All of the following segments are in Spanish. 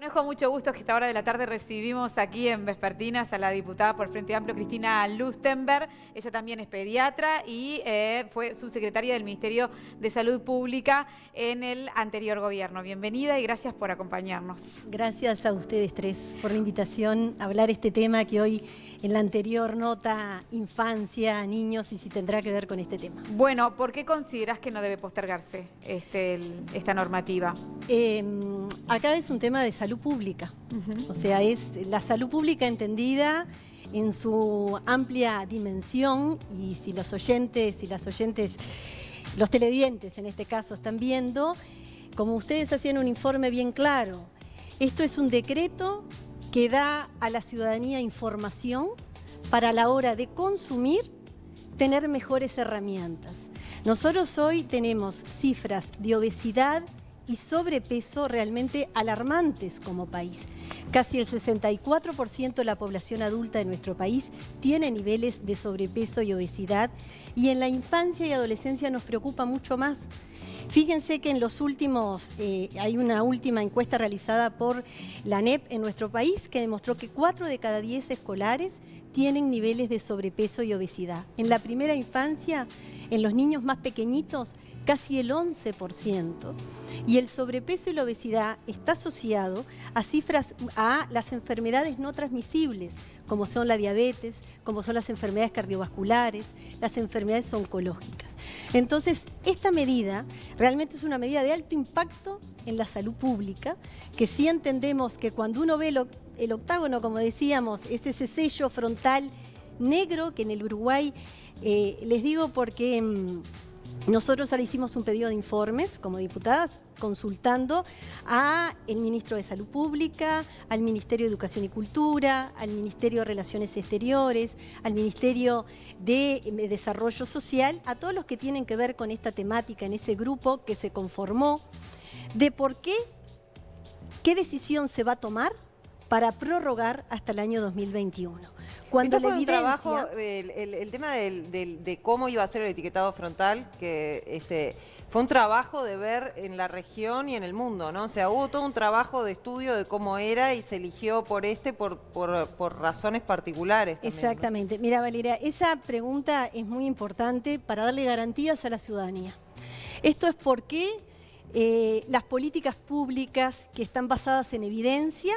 Bueno, es con mucho gusto que a esta hora de la tarde recibimos aquí en Vespertinas a la diputada por Frente Amplio, Cristina Lustenberg. Ella también es pediatra y fue subsecretaria del Ministerio de Salud Pública en el anterior gobierno. Bienvenida y gracias por acompañarnos. Gracias a ustedes tres por la invitación a hablar este tema que hoy en la anterior nota infancia, niños y si tendrá que ver con este tema. Bueno, ¿por qué considerás que no debe postergarse esta normativa? Acá es un tema de salud pública, o sea, es la salud pública entendida en su amplia dimensión y si los oyentes, los televidentes en este caso están viendo, como ustedes hacían un informe bien claro, esto es un decreto que da a la ciudadanía información para a la hora de consumir tener mejores herramientas. Nosotros hoy tenemos cifras de obesidad y sobrepeso realmente alarmantes como país. Casi el 64% de la población adulta de nuestro país tiene niveles de sobrepeso y obesidad y en la infancia y adolescencia nos preocupa mucho más. Fíjense que en los últimos, hay una última encuesta realizada por la ANEP en nuestro país que demostró que 4 de cada 10 escolares tienen niveles de sobrepeso y obesidad. En la primera infancia, en los niños más pequeñitos, casi el 11%. Y el sobrepeso y la obesidad está asociado a cifras, a las enfermedades no transmisibles, como son la diabetes, como son las enfermedades cardiovasculares, las enfermedades oncológicas. Entonces, esta medida realmente es una medida de alto impacto en la salud pública, que sí entendemos que cuando uno ve el octágono, como decíamos, es ese sello frontal negro que en el Uruguay, les digo porque nosotros ahora hicimos un pedido de informes como diputadas, consultando al ministro de Salud Pública, al Ministerio de Educación y Cultura, al Ministerio de Relaciones Exteriores, al Ministerio de Desarrollo Social, a todos los que tienen que ver con esta temática en ese grupo que se conformó, de qué decisión se va a tomar para prorrogar hasta el año 2021. Cuando la evidencia... trabajo, el tema de cómo iba a ser el etiquetado frontal, que fue un trabajo de ver en la región y en el mundo, ¿no? O sea, hubo todo un trabajo de estudio de cómo era y se eligió por razones particulares también, exactamente. ¿No? Mira, Valeria, esa pregunta es muy importante para darle garantías a la ciudadanía. Esto es porque las políticas públicas que están basadas en evidencia,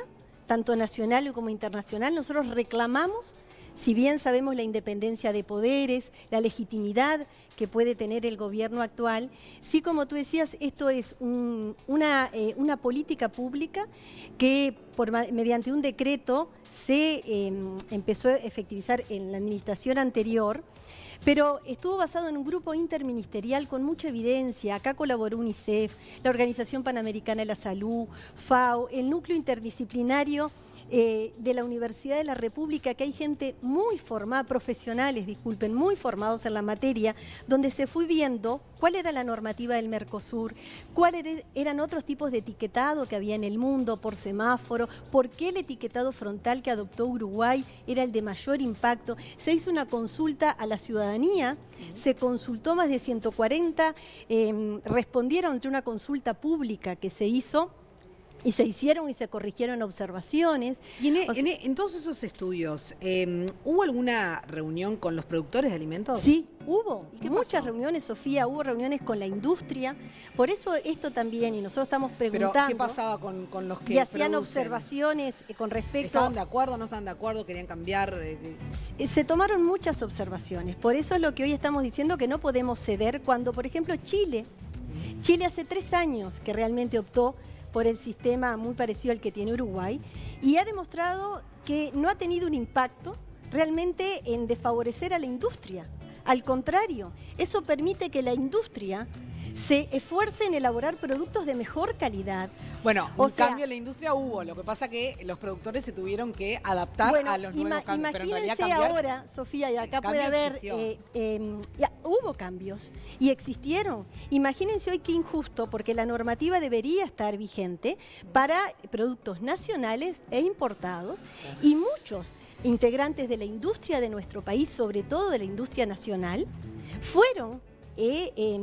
tanto nacional como internacional, nosotros reclamamos, si bien sabemos la independencia de poderes, la legitimidad que puede tener el gobierno actual, sí, como tú decías, esto es una política pública que mediante un decreto se empezó a efectivizar en la administración anterior, pero estuvo basado en un grupo interministerial con mucha evidencia. Acá colaboró UNICEF, la Organización Panamericana de la Salud, FAO, el núcleo interdisciplinario de la Universidad de la República, que hay gente muy formada, profesionales, disculpen, muy formados en la materia, donde se fue viendo cuál era la normativa del Mercosur, cuáles eran otros tipos de etiquetado que había en el mundo por semáforo, por qué el etiquetado frontal que adoptó Uruguay era el de mayor impacto. Se hizo una consulta a la ciudadanía, se consultó más de 140, respondieron ante una consulta pública que se hizo, y se hicieron y se corrigieron observaciones. Y en todos esos estudios, ¿hubo alguna reunión con los productores de alimentos? Sí, hubo muchas reuniones, Sofía, hubo reuniones con la industria. Por eso esto también, y nosotros estamos preguntando. ¿Pero qué pasaba con los que y hacían producen? observaciones con respecto... ¿Estaban de acuerdo, no estaban de acuerdo, querían cambiar? Se tomaron muchas observaciones. Por eso es lo que hoy estamos diciendo, que no podemos ceder cuando, por ejemplo, Chile hace 3 años que realmente optó por el sistema muy parecido al que tiene Uruguay, y ha demostrado que no ha tenido un impacto realmente en desfavorecer a la industria. Al contrario, eso permite que la industria se esfuerce en elaborar productos de mejor calidad. Bueno, un cambio en la industria hubo, lo que pasa que los productores se tuvieron que adaptar a los nuevos cambios. Pero en realidad ahora, Sofía, y acá puede haber, hubo cambios y existieron. Imagínense hoy qué injusto, porque la normativa debería estar vigente para productos nacionales e importados, y muchos integrantes de la industria de nuestro país, sobre todo de la industria nacional, fueron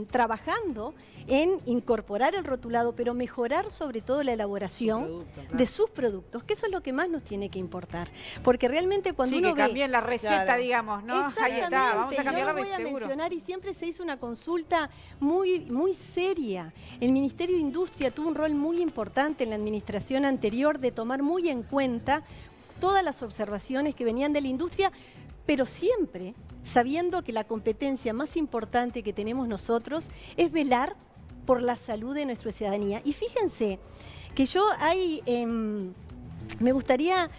trabajando en incorporar el rotulado, pero mejorar sobre todo la elaboración de sus productos, que eso es lo que más nos tiene que importar. Porque realmente cuando uno ve... cambien la receta, digamos, ¿no? Ahí está, vamos a cambiar la receta. Yo voy a mencionar, y siempre se hizo una consulta muy seria. El Ministerio de Industria tuvo un rol muy importante en la administración anterior de tomar muy en cuenta todas las observaciones que venían de la industria, pero siempre sabiendo que la competencia más importante que tenemos nosotros es velar por la salud de nuestra ciudadanía. Y fíjense que me gustaría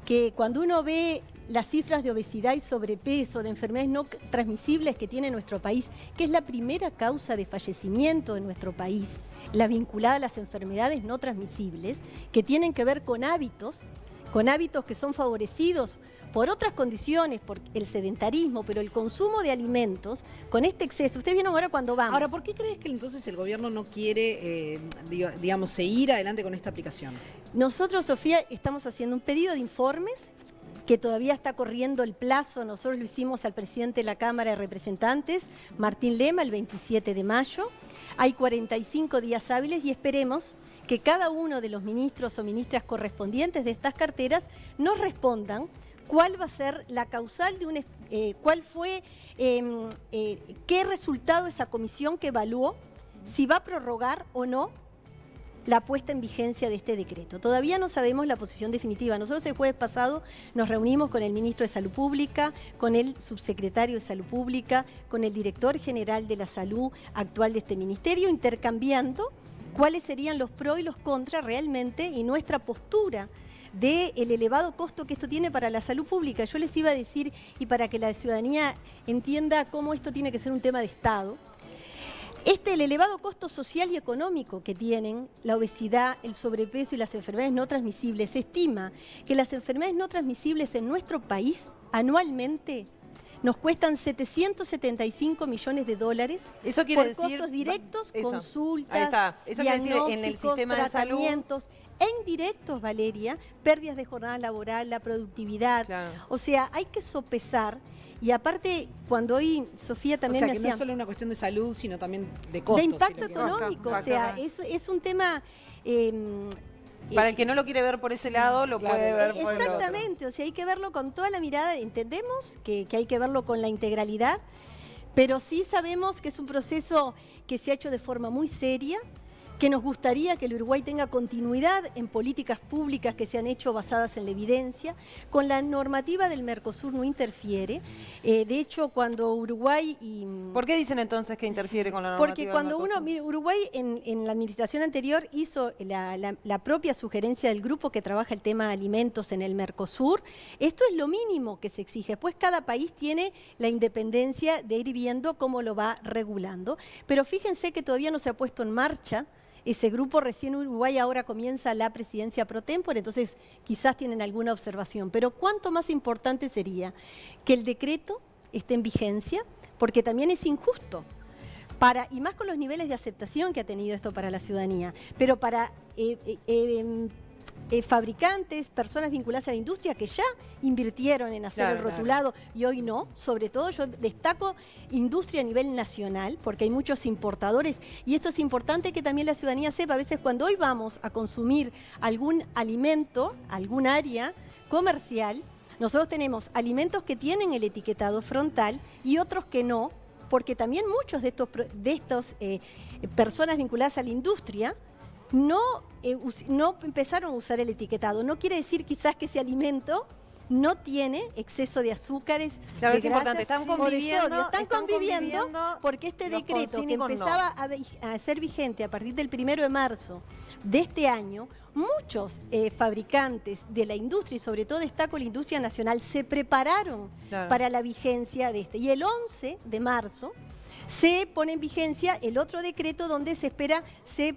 que cuando uno ve las cifras de obesidad y sobrepeso, de enfermedades no transmisibles que tiene nuestro país, que es la primera causa de fallecimiento en nuestro país, la vinculada a las enfermedades no transmisibles, que tienen que ver con hábitos que son favorecidos por otras condiciones, por el sedentarismo, pero el consumo de alimentos, con este exceso. Ustedes vieron ahora cuando vamos. Ahora, ¿por qué crees que entonces el gobierno no quiere, digamos, seguir adelante con esta aplicación? Nosotros, Sofía, estamos haciendo un pedido de informes que todavía está corriendo el plazo. Nosotros lo hicimos al presidente de la Cámara de Representantes, Martín Lema, el 27 de mayo. Hay 45 días hábiles y esperemos que cada uno de los ministros o ministras correspondientes de estas carteras nos respondan cuál va a ser la causal de qué resultado esa comisión que evaluó, si va a prorrogar o no la puesta en vigencia de este decreto. Todavía no sabemos la posición definitiva. Nosotros el jueves pasado nos reunimos con el ministro de Salud Pública, con el subsecretario de Salud Pública, con el director general de la Salud actual de este ministerio, intercambiando cuáles serían los pros y los contras realmente y nuestra postura del elevado costo que esto tiene para la salud pública. Yo les iba a decir, y para que la ciudadanía entienda cómo esto tiene que ser un tema de Estado, el elevado costo social y económico que tienen la obesidad, el sobrepeso y las enfermedades no transmisibles, se estima que las enfermedades no transmisibles en nuestro país anualmente nos cuestan 775 millones de dólares. Eso quiere por decir costos directos, eso, consultas, eso diagnósticos, en el sistema tratamientos, e indirectos, Valeria, pérdidas de jornada laboral, la productividad. Claro. O sea, hay que sopesar. Y aparte, cuando hoy Sofía también me decía... O sea, que no es solo una cuestión de salud, sino también de costos. De impacto económico, o sea, es un tema... para el que no lo quiere ver por ese lado, lo puede ver por el otro. Exactamente, o sea, hay que verlo con toda la mirada. Entendemos que hay que verlo con la integralidad, pero sí sabemos que es un proceso que se ha hecho de forma muy seria, que nos gustaría que el Uruguay tenga continuidad en políticas públicas que se han hecho basadas en la evidencia. Con la normativa del Mercosur no interfiere. De hecho, cuando Uruguay y... ¿Por qué dicen entonces que interfiere con la normativa Porque cuando del Mercosur? mire, Uruguay en la administración anterior hizo la propia sugerencia del grupo que trabaja el tema de alimentos en el Mercosur. Esto es lo mínimo que se exige. Después cada país tiene la independencia de ir viendo cómo lo va regulando. Pero fíjense que todavía no se ha puesto en marcha ese grupo. Recién Uruguay ahora comienza la presidencia pro tempore, entonces quizás tienen alguna observación. Pero cuánto más importante sería que el decreto esté en vigencia, porque también es injusto, y más con los niveles de aceptación que ha tenido esto para la ciudadanía, pero para fabricantes, personas vinculadas a la industria que ya invirtieron en hacer el rotulado y hoy no. Sobre todo yo destaco industria a nivel nacional, porque hay muchos importadores y esto es importante que también la ciudadanía sepa. A veces cuando hoy vamos a consumir algún alimento, algún área comercial, nosotros tenemos alimentos que tienen el etiquetado frontal y otros que no, porque también muchos de estos personas vinculadas a la industria no empezaron a usar el etiquetado. No quiere decir quizás que ese alimento no tiene exceso de azúcares, claro, de es importante. grasas Están conviviendo, están conviviendo porque este decreto que empezaba a ser vigente a partir del 1 de marzo de este año, muchos fabricantes de la industria, y sobre todo destaco la industria nacional, se prepararon para la vigencia de este. Y el 11 de marzo se pone en vigencia el otro decreto donde se espera, se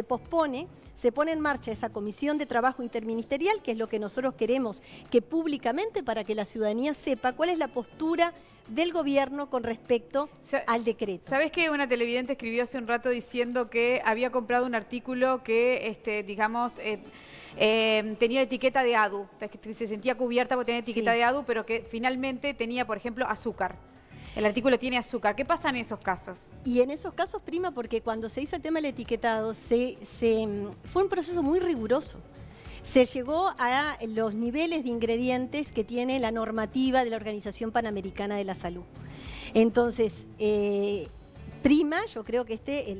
pospone, se pone en marcha esa comisión de trabajo interministerial, que es lo que nosotros queremos que públicamente, para que la ciudadanía sepa cuál es la postura del gobierno con respecto al decreto. ¿Sabés que una televidente escribió hace un rato diciendo que había comprado un artículo que, tenía etiqueta de ADU, que se sentía cubierta porque tenía etiqueta de ADU, pero que finalmente tenía, por ejemplo, azúcar? El artículo tiene azúcar. ¿Qué pasa en esos casos? Y en esos casos prima porque cuando se hizo el tema del etiquetado fue un proceso muy riguroso. Se llegó a los niveles de ingredientes que tiene la normativa de la Organización Panamericana de la Salud. Entonces, prima, yo creo que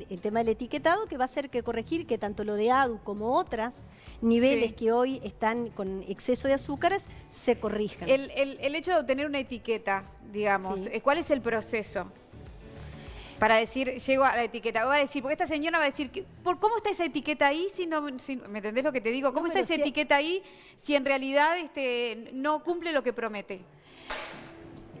el tema del etiquetado, que va a ser que corregir que tanto lo de ADU como otras niveles que hoy están con exceso de azúcares se corrijan. El hecho de obtener una etiqueta, digamos, ¿cuál es el proceso? Para decir, llego a la etiqueta, voy a decir, porque esta señora va a decir, ¿por cómo está esa etiqueta ahí? ¿Me entendés lo que te digo? ¿Cómo está esa etiqueta ahí si en realidad no cumple lo que promete?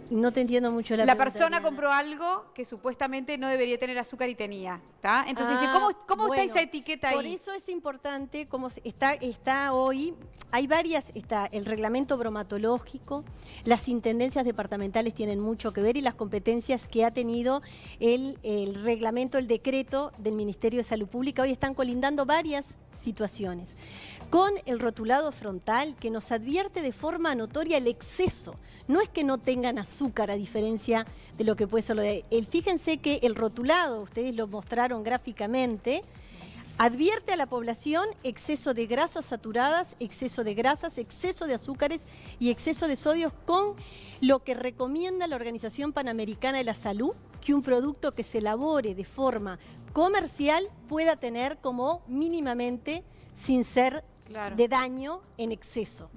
No te entiendo mucho la pregunta. La persona compró algo que supuestamente no debería tener azúcar y tenía, ¿está? Entonces, ¿cómo está esa etiqueta ahí? Por eso es importante, como está hoy, hay varias, está el reglamento bromatológico, las intendencias departamentales tienen mucho que ver y las competencias que ha tenido el reglamento, el decreto del Ministerio de Salud Pública. Hoy están colindando varias situaciones. Con el rotulado frontal que nos advierte de forma notoria el exceso. No es que no tengan azúcar a diferencia de lo que puede ser lo de él. Fíjense que el rotulado, ustedes lo mostraron gráficamente, advierte a la población exceso de grasas saturadas, exceso de grasas, exceso de azúcares y exceso de sodios con lo que recomienda la Organización Panamericana de la Salud, que un producto que se elabore de forma comercial pueda tener como mínimamente sin ser de daño en exceso.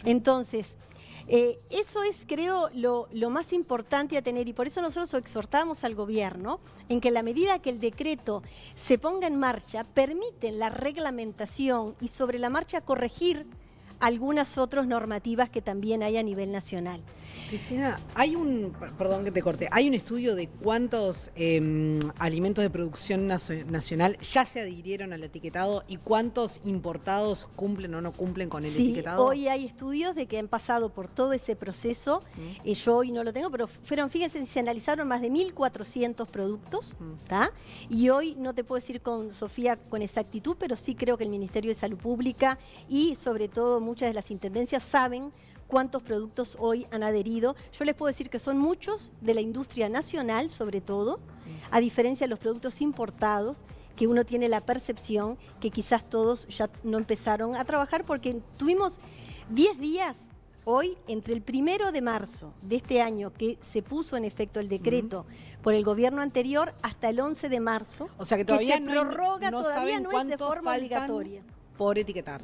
Entonces, eso es, creo, lo más importante a tener y por eso nosotros exhortamos al gobierno en que en la medida que el decreto se ponga en marcha, permiten la reglamentación y sobre la marcha corregir algunas otras normativas que también hay a nivel nacional. Cristina, perdón que te corte, hay un estudio de cuántos alimentos de producción nacional ya se adhirieron al etiquetado y cuántos importados cumplen o no cumplen con el etiquetado. Hoy hay estudios de que han pasado por todo ese proceso, yo hoy no lo tengo, pero fíjense, se analizaron más de 1.400 productos, y hoy no te puedo decir con Sofía con exactitud, pero sí creo que el Ministerio de Salud Pública y sobre todo muchas de las intendencias saben cuántos productos hoy han adherido. Yo les puedo decir que son muchos de la industria nacional, sobre todo, a diferencia de los productos importados, que uno tiene la percepción que quizás todos ya no empezaron a trabajar porque tuvimos 10 días hoy, entre el 1 de marzo de este año que se puso en efecto el decreto por el gobierno anterior hasta el 11 de marzo, o sea que todavía se prorroga, todavía no es de forma obligatoria. Por etiquetar.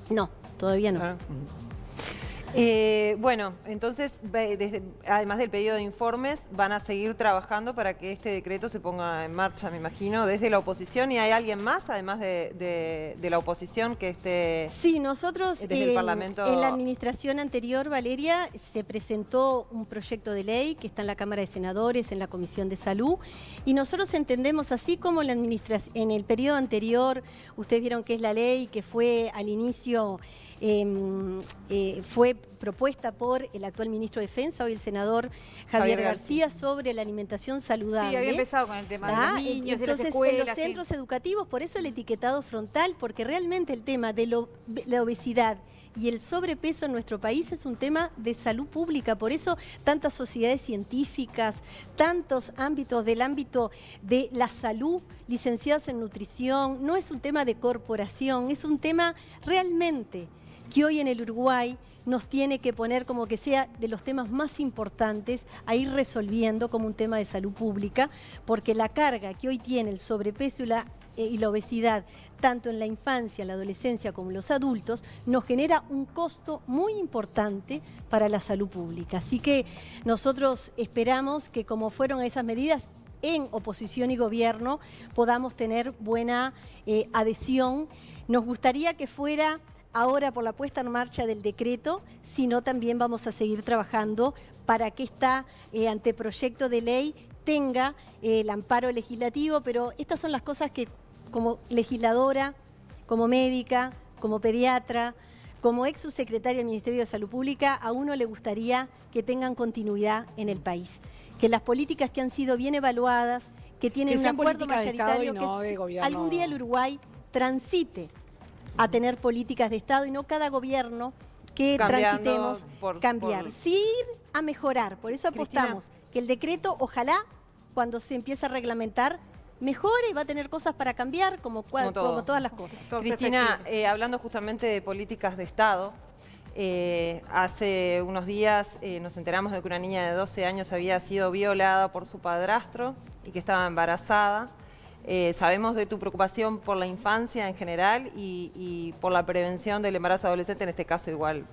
No, todavía no. Claro. Bueno, entonces, además del pedido de informes, van a seguir trabajando para que este decreto se ponga en marcha, me imagino, desde la oposición. ¿Y hay alguien más, además de la oposición, que esté Sí, nosotros desde el Parlamento? En la administración anterior, Valeria, se presentó un proyecto de ley que está en la Cámara de Senadores, en la Comisión de Salud, y nosotros entendemos, así como en el periodo anterior, ustedes vieron que es la ley que fue al inicio, fue propuesta por el actual ministro de Defensa, hoy el senador Javier García, sobre la alimentación saludable. Sí, había empezado con el tema de los niños, entonces, de las escuelas. en los centros educativos, por eso el etiquetado frontal, porque realmente el tema de la obesidad y el sobrepeso en nuestro país es un tema de salud pública, por eso tantas sociedades científicas, tantos ámbitos del ámbito de la salud, licenciados en nutrición, no es un tema de corporación, es un tema realmente que hoy en el Uruguay nos tiene que poner como que sea de los temas más importantes a ir resolviendo como un tema de salud pública, porque la carga que hoy tiene el sobrepeso y la obesidad, tanto en la infancia, la adolescencia como en los adultos, nos genera un costo muy importante para la salud pública. Así que nosotros esperamos que como fueron esas medidas en oposición y gobierno, podamos tener buena adhesión. Nos gustaría que fuera ahora por la puesta en marcha del decreto, sino también vamos a seguir trabajando para que este anteproyecto de ley tenga el amparo legislativo, pero estas son las cosas que como legisladora, como médica, como pediatra, como ex subsecretaria del Ministerio de Salud Pública, a uno le gustaría que tengan continuidad en el país, que las políticas que han sido bien evaluadas, que tienen un acuerdo mayoritario, que algún día el Uruguay transite a tener políticas de Estado y no cada gobierno que Cambiando transitemos, cambiar, sí ir a mejorar. Por eso apostamos que el decreto, ojalá, cuando se empiece a reglamentar, mejore y va a tener cosas para cambiar, como todas las cosas. Cristina, hablando justamente de políticas de Estado, hace unos días nos enteramos de que una niña de 12 años había sido violada por su padrastro y que estaba embarazada. Sabemos de tu preocupación por la infancia en general y por la prevención del embarazo adolescente, en este caso igual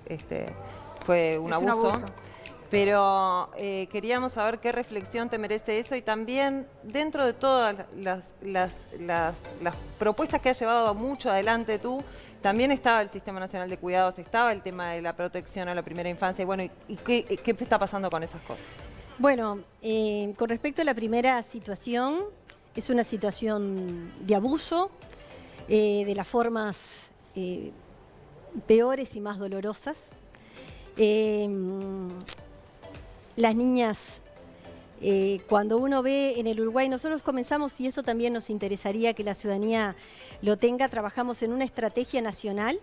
fue un abuso. Pero queríamos saber qué reflexión te merece eso y también dentro de todas las propuestas que has llevado mucho adelante tú, también estaba el Sistema Nacional de Cuidados, estaba el tema de la protección a la primera infancia y bueno, ¿y qué está pasando con esas cosas? Bueno, con respecto a la primera situación, es una situación de abuso, de las formas peores y más dolorosas. Las niñas, cuando uno ve en el Uruguay, nosotros comenzamos, y eso también nos interesaría que la ciudadanía lo tenga, trabajamos en una estrategia nacional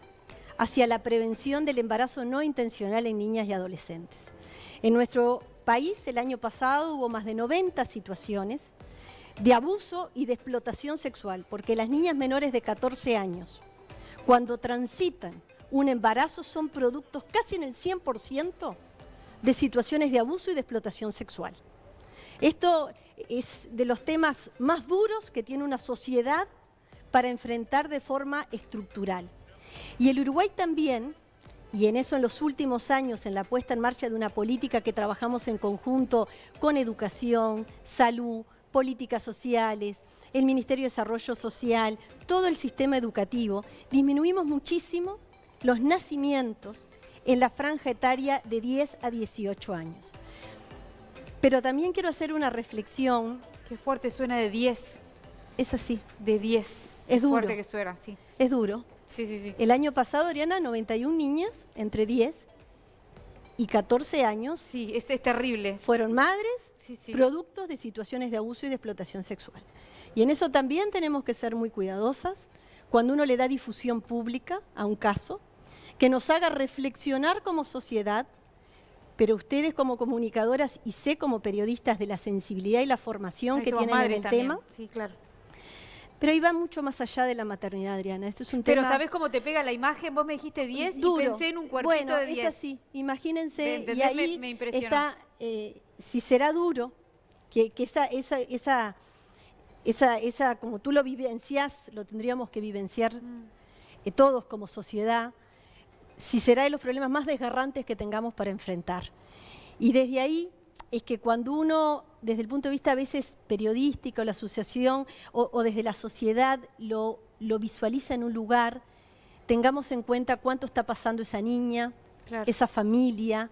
hacia la prevención del embarazo no intencional en niñas y adolescentes. En nuestro país, el año pasado, hubo más de 90 situaciones de abuso y de explotación sexual, porque las niñas menores de 14 años, cuando transitan un embarazo, son productos casi en el 100% de situaciones de abuso y de explotación sexual. Esto es de los temas más duros que tiene una sociedad para enfrentar de forma estructural. Y el Uruguay también, y en eso en los últimos años, en la puesta en marcha de una política que trabajamos en conjunto con educación, salud, políticas sociales, el Ministerio de Desarrollo Social, todo el sistema educativo, disminuimos muchísimo los nacimientos en la franja etaria de 10 a 18 años. Pero también quiero hacer una reflexión. Qué fuerte suena de 10. Es así. De 10. Es duro. Fuerte que suena, sí. Es duro. Sí, sí, sí. El año pasado, Adriana, 91 niñas entre 10 y 14 años. Sí, es terrible. Fueron madres, sí, sí, productos de situaciones de abuso y de explotación sexual. Y en eso también tenemos que ser muy cuidadosas cuando uno le da difusión pública a un caso, que nos haga reflexionar como sociedad, pero ustedes como comunicadoras y sé como periodistas de la sensibilidad y la formación que tienen en el tema. Sí, claro. Pero ahí va mucho más allá de la maternidad, Adriana. Esto es un tema... Pero ¿sabés cómo te pega la imagen? Vos me dijiste 10 duro. Y pensé en un cuerpito bueno, de 10. Bueno, es así. Imagínense, y me ahí impresionó. está, si será duro, que esa, como tú lo vivenciás, lo tendríamos que vivenciar todos como sociedad, si será de los problemas más desgarrantes que tengamos para enfrentar. Y desde ahí es que cuando uno, desde el punto de vista a veces periodístico, la asociación o desde la sociedad lo visualiza en un lugar, tengamos en cuenta cuánto está pasando esa niña, claro, esa familia.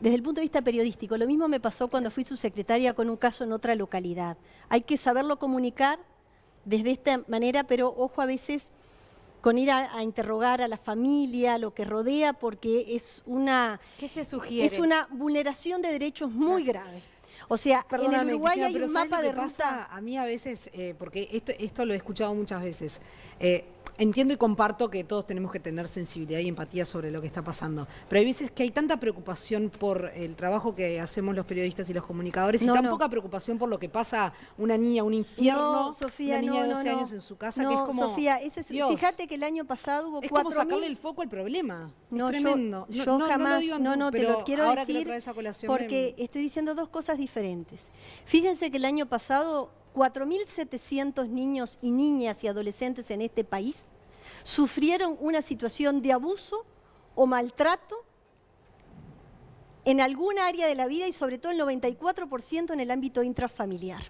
Desde el punto de vista periodístico, lo mismo me pasó cuando fui subsecretaria con un caso en otra localidad. Hay que saberlo comunicar desde esta manera, pero ojo a veces con ir a interrogar a la familia, lo que rodea, porque es una... ¿Qué se sugiere? Es una vulneración de derechos muy grave. O sea, perdóname, en el Uruguay Cristina, hay un mapa de ruta... Pasa a mí a veces, porque esto lo he escuchado muchas veces, entiendo y comparto que todos tenemos que tener sensibilidad y empatía sobre lo que está pasando, pero hay veces que hay tanta preocupación por el trabajo que hacemos los periodistas y los comunicadores y tan poca preocupación por lo que pasa una niña, un infierno, no, Sofía, una niña de 12 años en su casa, que es como... Sofía, eso es, fíjate que el año pasado hubo 4.000... Es como sacarle el foco al problema. No, es tremendo. Yo jamás, no, te lo quiero ahora decir que lo traes a colación porque estoy diciendo dos cosas diferentes. Fíjense que el año pasado 4.700 niños y niñas y adolescentes en este país sufrieron una situación de abuso o maltrato en algún área de la vida y sobre todo el 94% en el ámbito intrafamiliar.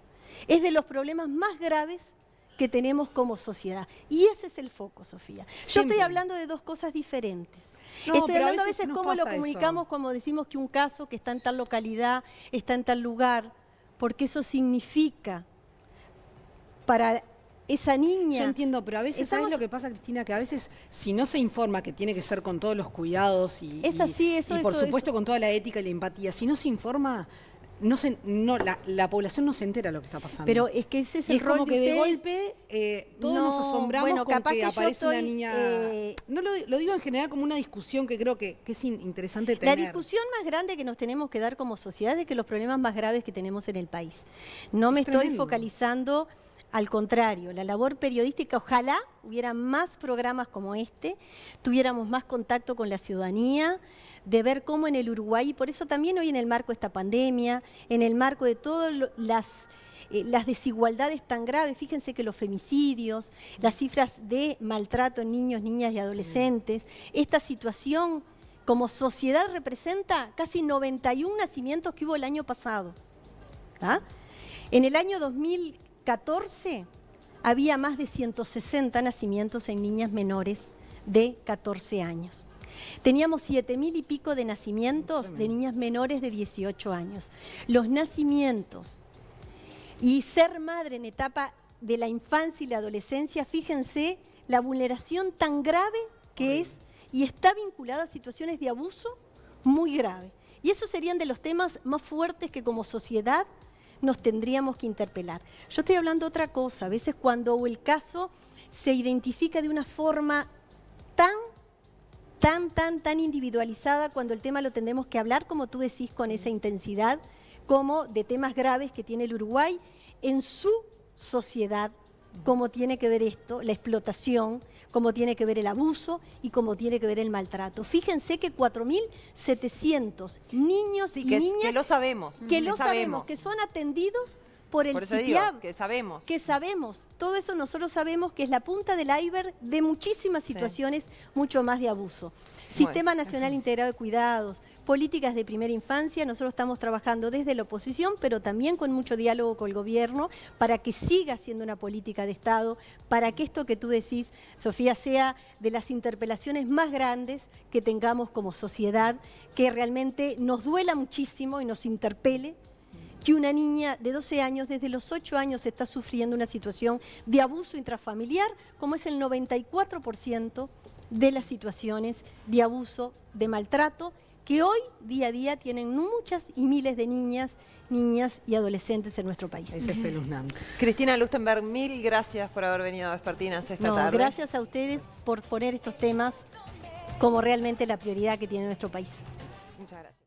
Es de los problemas más graves que tenemos como sociedad. Y ese es el foco, Sofía. Siempre. Yo estoy hablando de dos cosas diferentes. Estoy hablando a veces cómo lo comunicamos, como decimos que un caso que está en tal localidad, está en tal lugar, porque eso significa para esa niña... Yo entiendo, pero a veces, ¿sabes lo que pasa, Cristina? Que a veces, si no se informa, que tiene que ser con todos los cuidados y, es así, por supuesto con toda la ética y la empatía, si no se informa, la población no se entera de lo que está pasando. Pero es que ese es el rol como que de de ustedes. golpe todos nos asombramos bueno, con capaz que que yo aparece una estoy, niña. No lo digo en general como una discusión que creo que es interesante La tener. discusión más grande que nos tenemos que dar como sociedad es que los problemas más graves que tenemos en el país. No me estoy focalizando, al contrario, la labor periodística, ojalá hubiera más programas como este, tuviéramos más contacto con la ciudadanía, de ver cómo en el Uruguay, y por eso también hoy en el marco de esta pandemia, en el marco de todas las desigualdades tan graves, fíjense que los femicidios, las cifras de maltrato en niños, niñas y adolescentes, esta situación como sociedad representa casi 91 nacimientos que hubo el año pasado. ¿Tá? En el año 2014 había más de 160 nacimientos en niñas menores de 14 años. Teníamos 7.000 y pico de nacimientos de niñas menores de 18 años. Los nacimientos y ser madre en etapa de la infancia y la adolescencia, fíjense la vulneración tan grave que es y está vinculada a situaciones de abuso muy grave. Y esos serían de los temas más fuertes que como sociedad nos tendríamos que interpelar. Yo estoy hablando de otra cosa, a veces cuando el caso se identifica de una forma tan individualizada, cuando el tema lo tendremos que hablar, como tú decís, con esa intensidad, como de temas graves que tiene el Uruguay en su sociedad, cómo tiene que ver esto, la explotación, cómo tiene que ver el abuso y cómo tiene que ver el maltrato. Fíjense que 4.700 niños y niñas que lo sabemos, que son atendidos por el CIPIAB, que sabemos. Que sabemos, todo eso nosotros sabemos que es la punta del iceberg de muchísimas situaciones, mucho más de abuso. Sistema Nacional Integrado de Cuidados, políticas de primera infancia, nosotros estamos trabajando desde la oposición, pero también con mucho diálogo con el gobierno, para que siga siendo una política de Estado, para que esto que tú decís, Sofía, sea de las interpelaciones más grandes que tengamos como sociedad, que realmente nos duela muchísimo y nos interpele, que una niña de 12 años, desde los 8 años, está sufriendo una situación de abuso intrafamiliar, como es el 94% de las situaciones de abuso, de maltrato, que hoy, día a día, tienen muchas y miles de niñas y adolescentes en nuestro país. Es espeluznante. Cristina Lustenberg, mil gracias por haber venido a Vespertinas esta tarde. Gracias a ustedes por poner estos temas como realmente la prioridad que tiene nuestro país. Muchas gracias.